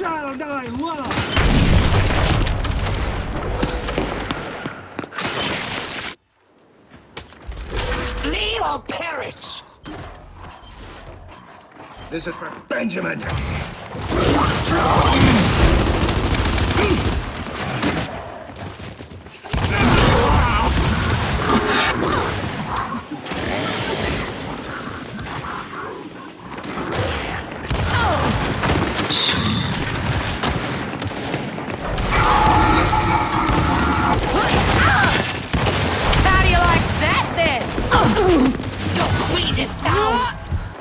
child I love! Flee or perish! This is for Benjamin!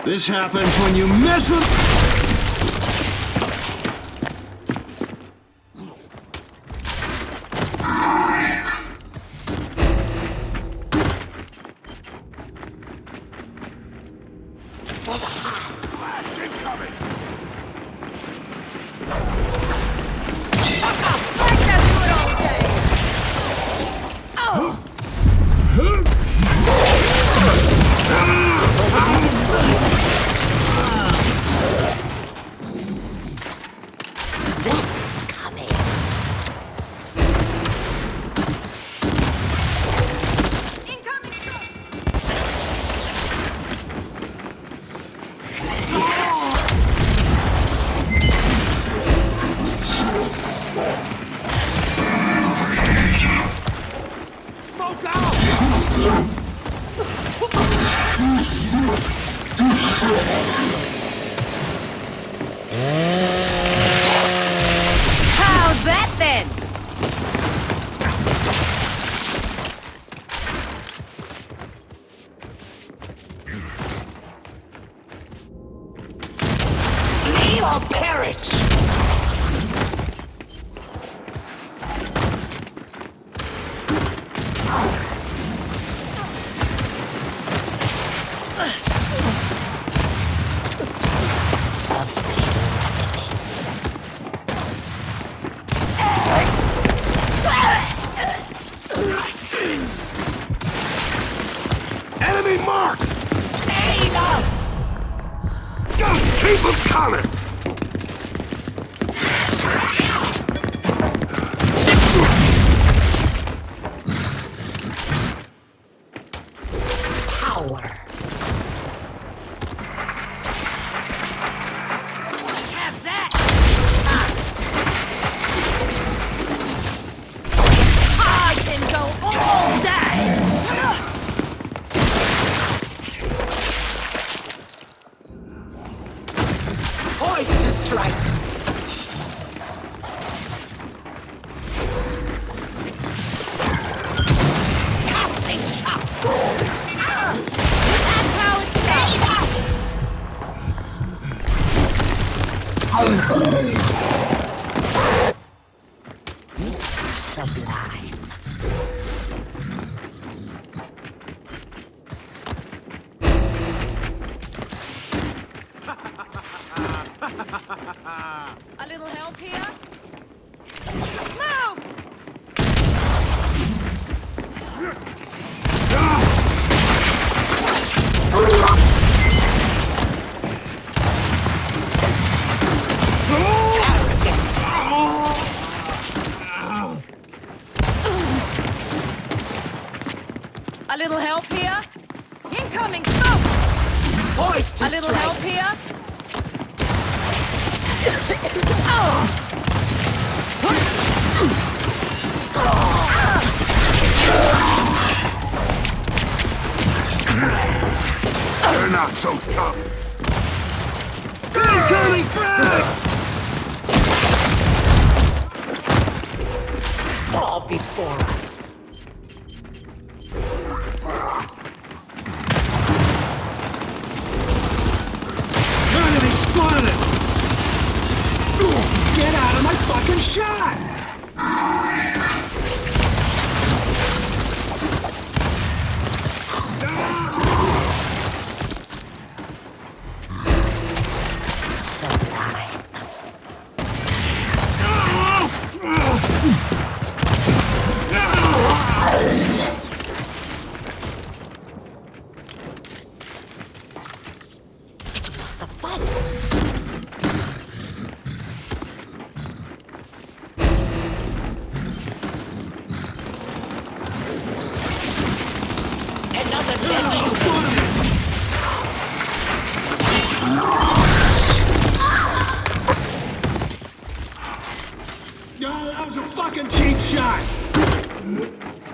This happens when you mess with... How's that then? Flee or perish! Enemy mark! Aid us! Keep them coming! Power! Have that! I can go all day! Poised to strike! Casting shot! That's how it's done! Sublime. A little help here? Move! Arrogance. A little help here? Incoming smoke! Poised to A little strike. help here? Oh! They're not so tough! Incoming frag! Fall before us. Enemy spotted! Get out of my fucking shot!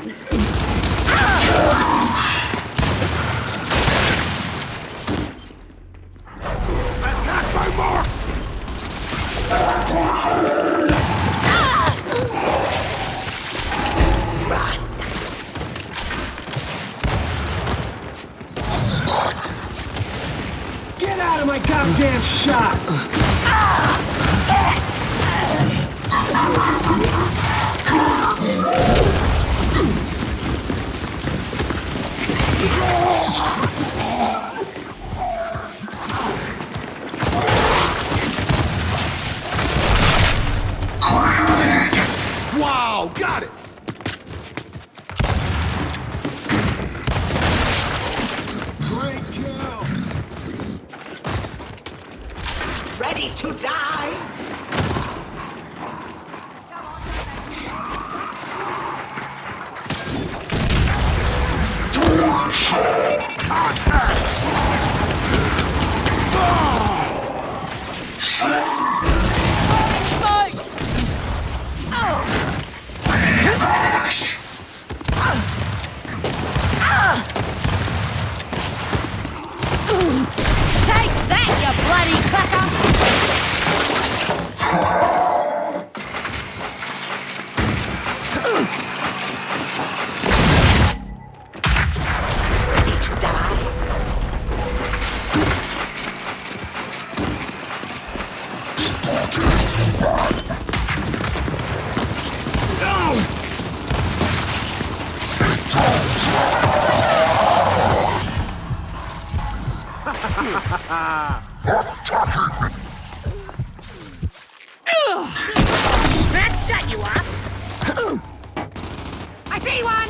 Attack by mark! Run. Get out of my goddamn shot! Wow, got it! Great kill! Ready to die? Take that, you bloody cracker! Ready to die? That shut you up! I see one!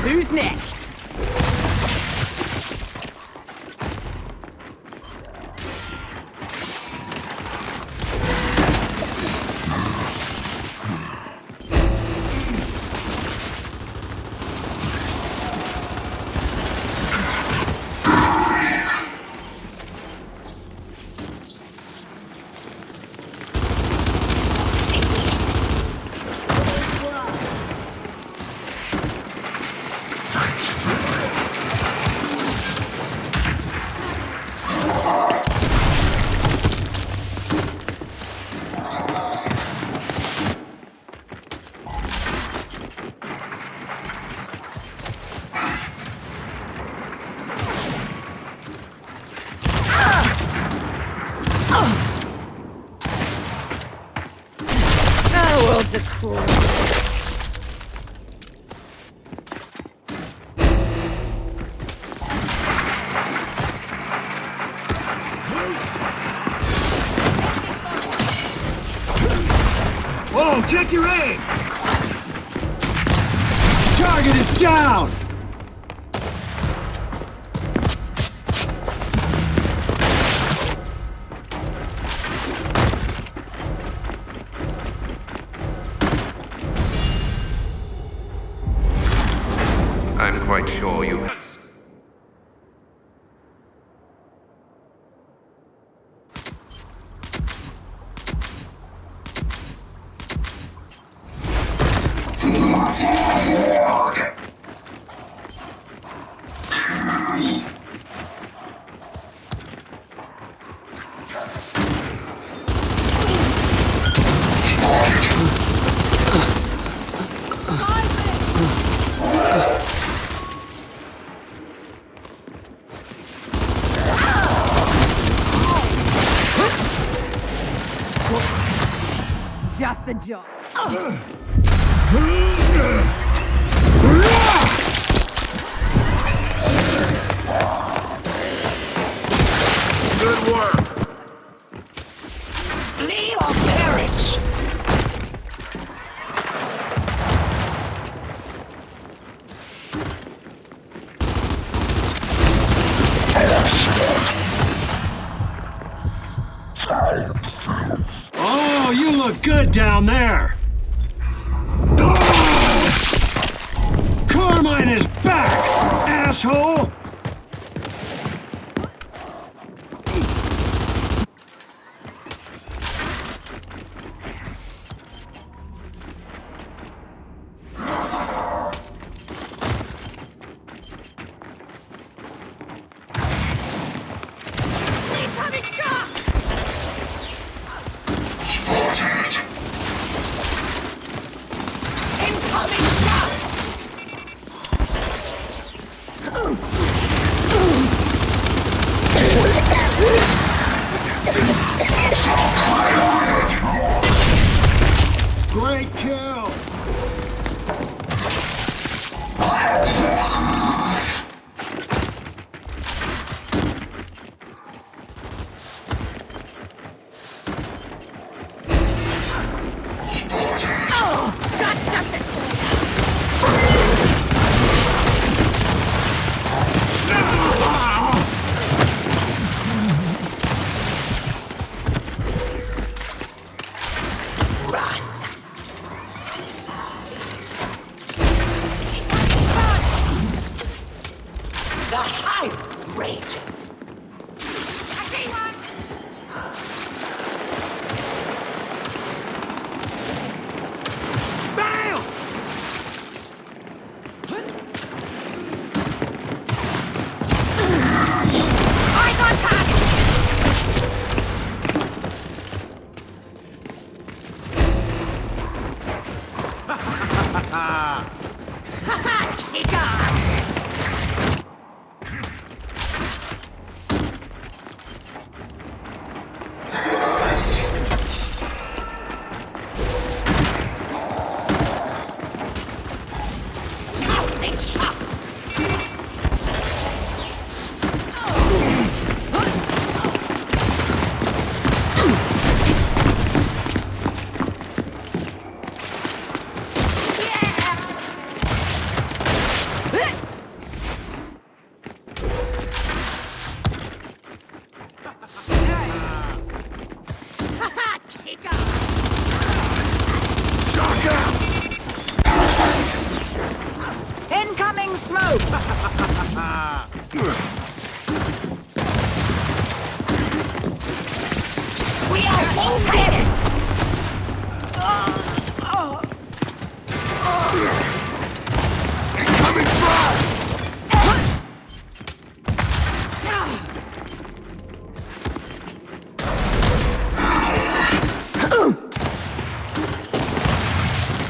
Who's next? Oh, world's a cruel. Whoa, check your aim! Target is down! I'm quite sure you have. Just the job. Good work! Flee or perish! Oh, you look good, Dad! down there! Carmine is back, asshole! Incoming shot! Incoming shot! Great kill! Oh, got something! Run! The hype rages. I see one! Bam! Eyes on target! Haha, kick off! Casting shot. Haha, kick off! Incoming smoke! We are wolf-headed.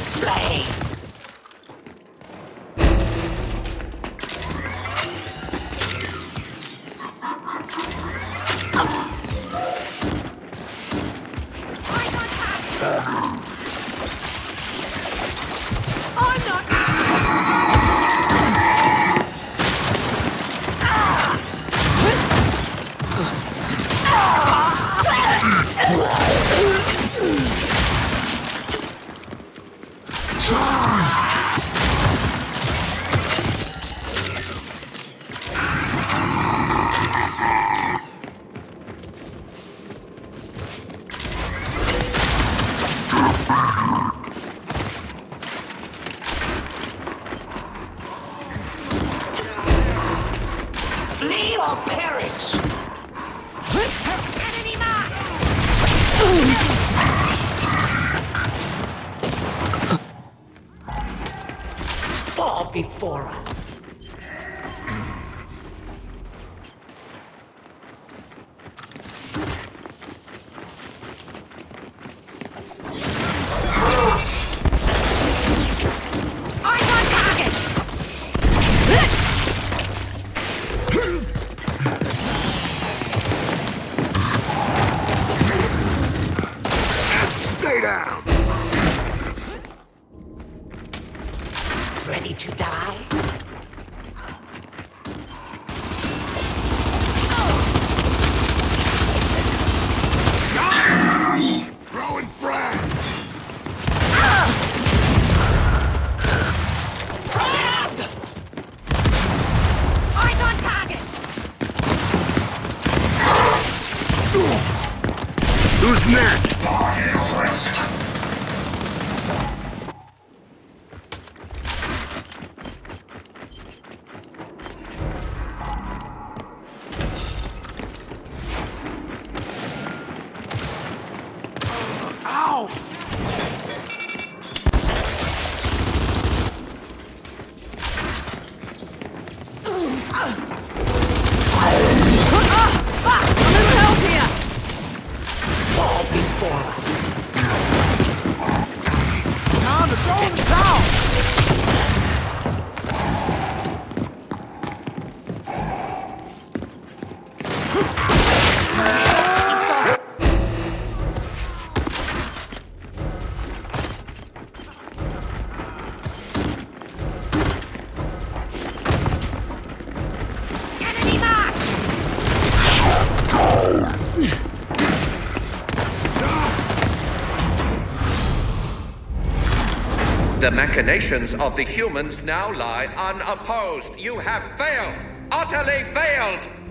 Slay. Eyes on target! I'm not... Flee or perish. Enemy mark! Fall before us. Eyes on target! Stay down! Ready to die? Throwing frag! Frag! Eyes on target! Who's next? The machinations of the humans now lie unopposed. You have failed. Utterly failed.